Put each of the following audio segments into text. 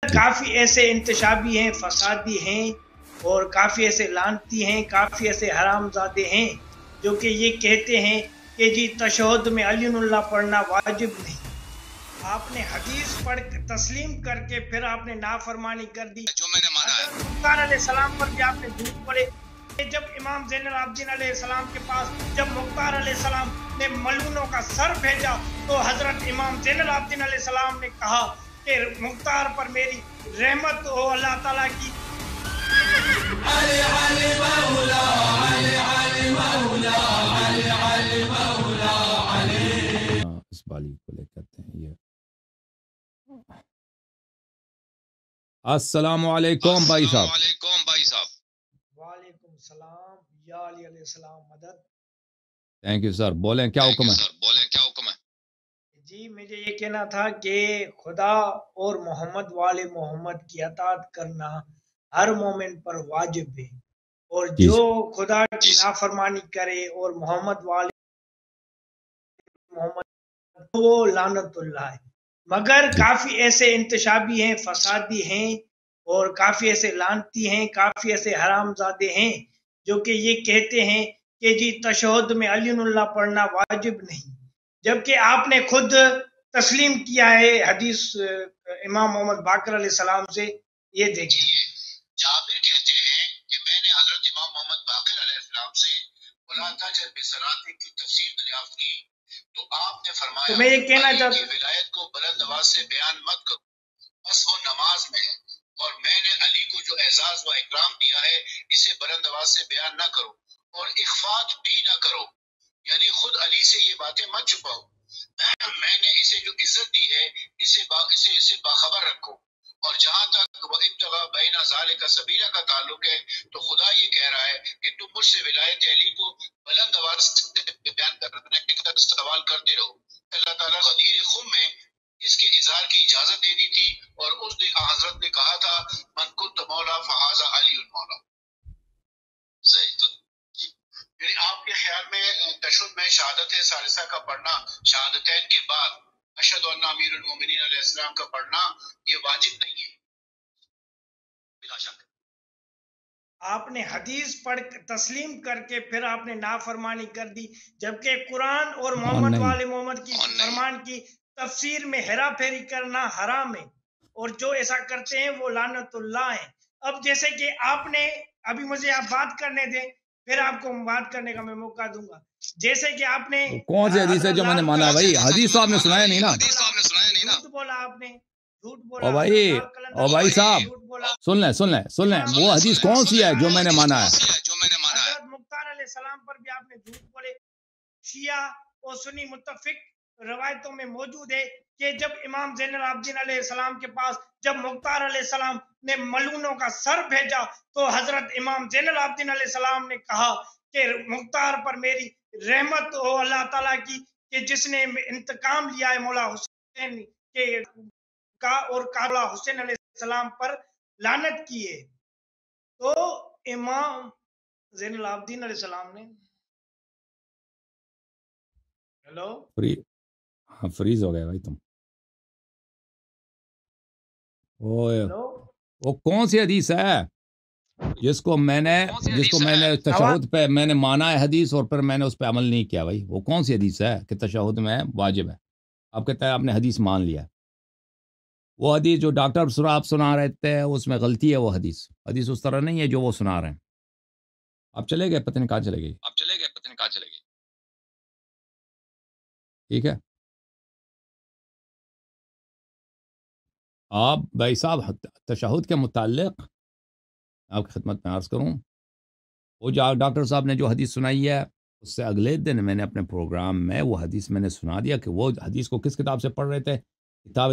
کافی ایسے انتشابی ہیں، فسادی ہیں اور کافی ایسے لعنتی ہیں، کافی ایسے حرام زادے ہیں جو کہ یہ کہتے ہیں کہ جی تشہد میں علی اللہ پڑھنا واجب نہیں۔ آپ نے حدیث پڑھ تسلیم کر کے پھر آپ نے نافرمانی کر دی جو میں نے مانا ہے۔ مختار علیہ السلام پر بھی آپ نے جھوٹ بولے۔ جب امام زین العابدین علیہ السلام کے پاس جب مختار علیہ السلام نے ملعونوں کا سر بھیجا تو حضرت امام زین العابدین علیہ السلام نے کہا کہ مختار پر میری رحمت ہو اللہ تعالیٰ کی۔ علی علی مولا علی علی مولا علی علی مولا علی۔ اس بالی کو لے کرتے ہیں یہ۔ السلام علیکم بھائی صاحب۔ وعلیکم بھائی صاحب۔ وعلیکم السلام یا علی علیہ السلام مدد۔ تھینک یو سر، بولیں کیا حکم ہے؟ بولیں کیا حکم ہے؟ جی مجھے یہ کہنا تھا کہ خدا اور محمد والے محمد کی اطاعت کرنا ہر مومن پر واجب ہے، اور جو خدا کی نافرمانی کرے اور محمد والے محمد وہ لعنت اللہ ہے۔ مگر کافی ایسے انتشابی ہیں، فسادی ہیں اور کافی ایسے لعنتی ہیں، کافی ایسے حرام زادے ہیں جو کہ یہ کہتے ہیں کہ جی تشہد میں علی اللہ پڑھنا واجب نہیں، جبکہ آپ نے خود تسلیم کیا ہے حدیث امام محمد باقر علیہ السلام سے۔ یہ دیکھیں جابر کہتے ہیں کہ میں نے حضرت امام محمد باقر علیہ السلام سے وَلَا تَجْهَرْ بِصَلَاتِكَ کی تفسیر دریافت کی تو آپ نے فرمایا تو میں یہ کہنا چاہتا ہوں ولایت کو بلند آواز سے بیان مت کرو، بس وہ نماز میں ہے، اور میں نے علی کو جو اعزاز و اکرام دیا ہے اسے بلند آواز سے بیان نہ کرو اور اخفات بھی نہ کرو، یعنی خود علی سے یہ باتیں مت چھپاؤ، میں نے اسے جو عزت دی ہے اسے باخبر رکھو، اور جہاں تک وہ ابتغاء بین ذالک سبیلا کا تعلق ہے تو خدا یہ کہہ رہا ہے کہ تم مجھ سے ولایت علی کو بلند آواز سے بیان کرنے کا سوال کرتے رہو۔ اللہ تعالیٰ غدیر خم میں اس کے اظہار کی اجازت دے دی تھی، اور اس دن حضرت نے کہا تھا من کنت مولا فہذا علی المولا۔ صحیح تو یعنی آپ کے خیال میں تشہد میں شہادت ثالثہ کا پڑھنا، شہادتین کے بعد اشہد ان امیر المومنین علیہ السلام کا پڑھنا یہ واجب نہیں ہے؟ بلا شک آپ نے حدیث پڑھ تسلیم کر کے پھر آپ نے نافرمانی کر دی، جبکہ قرآن اور محمد والے محمد کی فرمان کی تفسیر میں ہیرا پھیری کرنا حرام ہے، اور جو ایسا کرتے ہیں وہ لعنت اللہ ہیں۔ اب جیسے کہ آپ نے ابھی مجھے آپ بات کرنے دیں، پھر آپ کو بات کرنے کا میں موقع دوں گا۔ جیسے کہ آپ نے کون سی حدیث ہے جو میں نے مانا بھائی؟ حدیث تو آپ نے سنایا نہیں نا۔ جھوٹ بولا آپ نے، جھوٹ بولا۔ او بھائی صاحب سن لیں وہ حدیث کون سی ہے جو میں نے مانا ہے؟ حضرت مختار علیہ السلام پر بھی آپ نے جھوٹ بولے۔ شیعہ اور سنی متفق روایتوں میں موجود ہے کہ جب امام زین العابدین علیہ السلام کے پاس جب مختار علیہ السلام نے ملعونوں کا سر بھیجا تو حضرت امام زین العابدین علیہ السلام نے کہا کہ مختار پر میری رحمت ہو اللہ تعالیٰ کی، کہ جس نے انتقام لیا ہے مولا حسین کے کا، اور مولا حسین علیہ السلام پر لعنت کی ہے۔ تو امام زین العابدین علیہ السلام نے ہاں فریز ہو گیا بھائی تم۔ وہ کون سی حدیث ہے جس کو میں نے تشہد پہ میں نے مانا ہے حدیث اور پھر میں نے اس پہ عمل نہیں کیا بھائی؟ وہ کون سی حدیث ہے کہ تشہد میں واجب ہے؟ آپ کہتے ہیں آپ نے حدیث مان لیا۔ وہ حدیث جو ڈاکٹر آپ سنا رہے تھے اس میں غلطی ہے، وہ حدیث اس طرح نہیں ہے جو وہ سنا رہے ہیں۔ آپ چلے گئے، پتہ نہیں کہاں چلے گئے۔ ٹھیک ہے آپ بھائی صاحب تشہد کے متعلق آپ کی خدمت میں عرض کروں، وہ جو ڈاکٹر صاحب نے جو حدیث سنائی ہے اس سے اگلے دن میں نے اپنے پروگرام میں وہ حدیث میں نے سنا دیا کہ وہ حدیث کو کس کتاب سے پڑھ رہے تھے؟ کتاب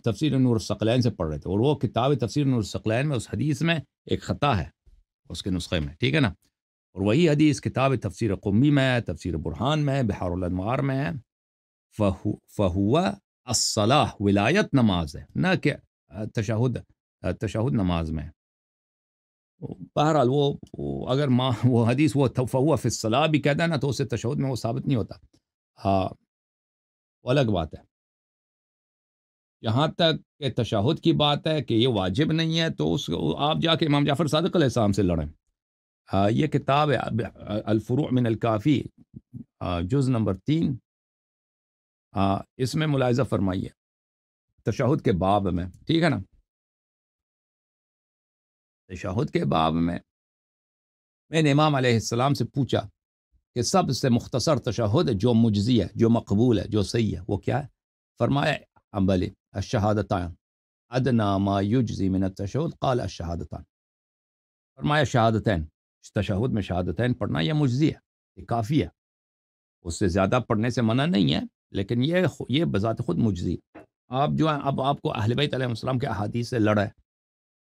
تفسیر نور الثقلین سے پڑھ رہے تھے، اور وہ کتاب تفسیر نور الثقلین میں اس حدیث میں ایک خطا ہے اس کے نسخے میں، ٹھیک ہے نا؟ اور وہی حدیث کتاب تفسیر قمی میں ہے، تفسیر برہان میں ہے، بحار الانوار میں ہے، فہو الصلاح ولایت نماز ہے، نہ کہ تشہد نماز میں۔ بہرحال وہ اگر وہ حدیث وہ فہو فی الصلاح بھی کہتا ہے نا تو اس سے تشہد میں وہ ثابت نہیں ہوتا۔ ہاں وہ الگ بات ہے۔ جہاں تک کہ تشہد کی بات ہے کہ یہ واجب نہیں ہے تو آپ جا کے امام جعفر صادق علیہ السلام سے لڑیں. یہ کتاب ہے الفروع من الکافی، جز نمبر 3، اس میں ملاحظہ فرمائیے تشہد کے باب میں، ٹھیک ہے نا. تشہد کے باب میں نے امام علیہ السلام سے پوچھا کہ سب سے مختصر تشہد جو مجزی ہے، جو مقبول ہے، جو صحیح ہے، وہ کیا ہے؟ فرمایا عملی الشہادتان ادنا ما یجزی من التشہد قال الشہادتان. فرمایا شہادتین، تشہد میں شہادتین پڑھنا یہ مجزی ہے، یہ کافی ہے، اس سے زیادہ پڑھنے سے منع نہیں ہے، لیکن یہ بذات خود مجزی. آپ جو ہے اب آپ کو اہل بیت علیہ السلام کے احادیث سے لڑا ہے،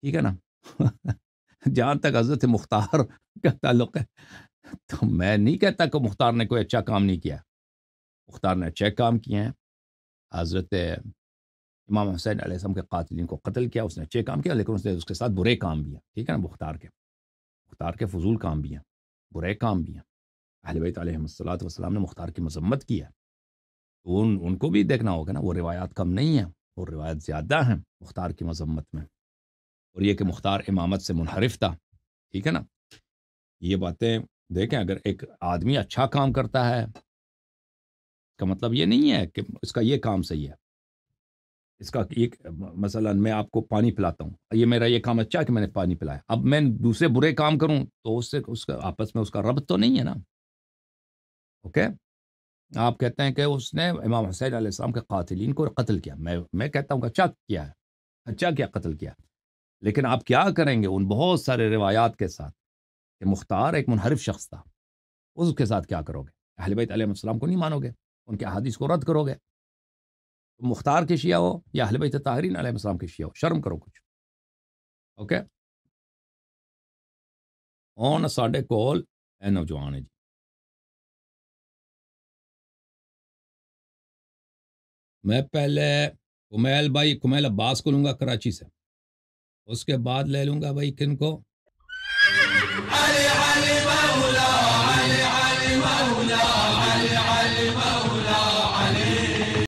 ٹھیک ہے نا. جہاں تک حضرت مختار کا تعلق ہے تو میں نہیں کہتا کہ مختار نے کوئی اچھا کام نہیں کیا. مختار نے اچھے کام کیے ہیں. حضرت امام حسین علیہ السلام کے قاتلین کو قتل کیا، اس نے اچھے کام کیا، لیکن اس نے اس کے ساتھ برے کام بھی ہیں، ٹھیک ہے نا. مختار کے فضول کام بھی ہیں، برے کام بھی ہیں. اہل بیت علیہ السلام نے مختار کی مذمت کی ہے، تو ان کو بھی دیکھنا ہوگا نا. وہ روایات کم نہیں ہیں، وہ روایات زیادہ ہیں مختار کی مذمت میں. اور یہ کہ مختار امامت سے منحرف تھا، ٹھیک ہے نا. یہ باتیں دیکھیں، اگر ایک آدمی اچھا کام کرتا ہے کا مطلب یہ نہیں ہے کہ اس کا یہ کام صحیح ہے. اس کا ایک مثلا میں آپ کو پانی پلاتا ہوں، یہ میرا یہ کام اچھا ہے کہ میں نے پانی پلایا، اب میں دوسرے برے کام کروں تو اس کا آپس میں اس کا ربط تو نہیں ہے نا. اوکے. آپ کہتے ہیں کہ اس نے امام حسین علیہ السلام کے قاتلین کو قتل کیا، میں کہتا ہوں کہ اچھا کیا ہے، اچھا کیا قتل کیا، لیکن آپ کیا کریں گے ان بہت سارے روایات کے ساتھ کہ مختار ایک منحرف شخص تھا، اس کے ساتھ کیا کرو گے؟ اہل بیت علیہ السلام کو نہیں مانو گے، ان کے احادیث کو رد کرو گے. مختار کے شیعہ ہو یا اہل بیت طاہرین علیہ السلام کے شیعہ ہو، شرم کرو کچھ. اوکے. ہن ساڈے کول اے نوجوان ہے جی، میں پہلے کمیل عباس کو لوں گا کراچی سے، اس کے بعد لے لوں گا بھائی کن کو،